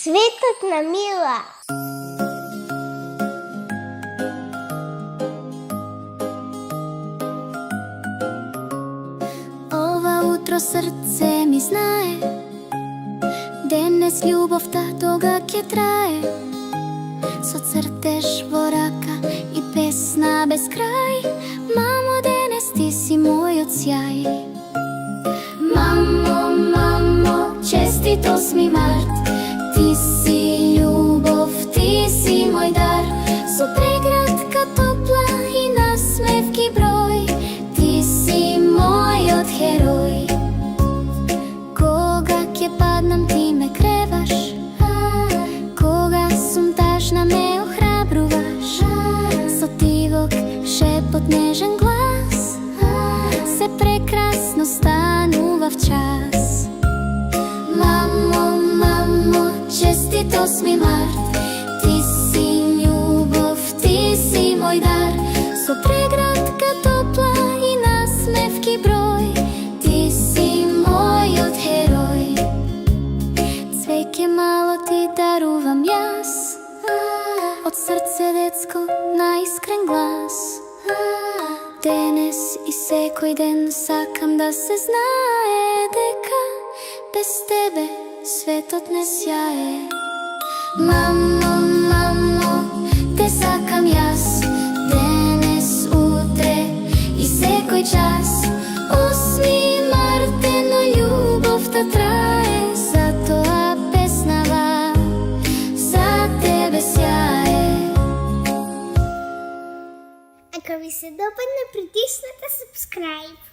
Светот на Мила. Ова утро срце ми знае, денес љубовта тога ќе трае. Со цртеж во рака и песна без крај, мамо, денес ти си мојот сјај. Мамо, мамо, честит 8 март, ти си љубов, ти си мој дар. Со прегратка топла и насмевки број, ти си мојот херој. Кога ќе паднам ти ме креваш, кога сум тажна ме охрабруваш. Со тивок шепот нежен глас, се прекрасно станува в час. Мамо, мамо, честит 8 март, ти си љубов, ти си мој дар. Со прегратка топла и насмевки број, ти си мојот херој. Цвеќе мало ти дарувам јас, од срце детско на искрен глас. Денес и секој ден сакам да се знае дека без тебе светот не сјае. Мамо, мамо, те сакам јас, денес, утре и секој час. 8 март е, но љубовта трае, затоа песнава за тебе сјае. Ако ви се допадне, притиснете subscribe.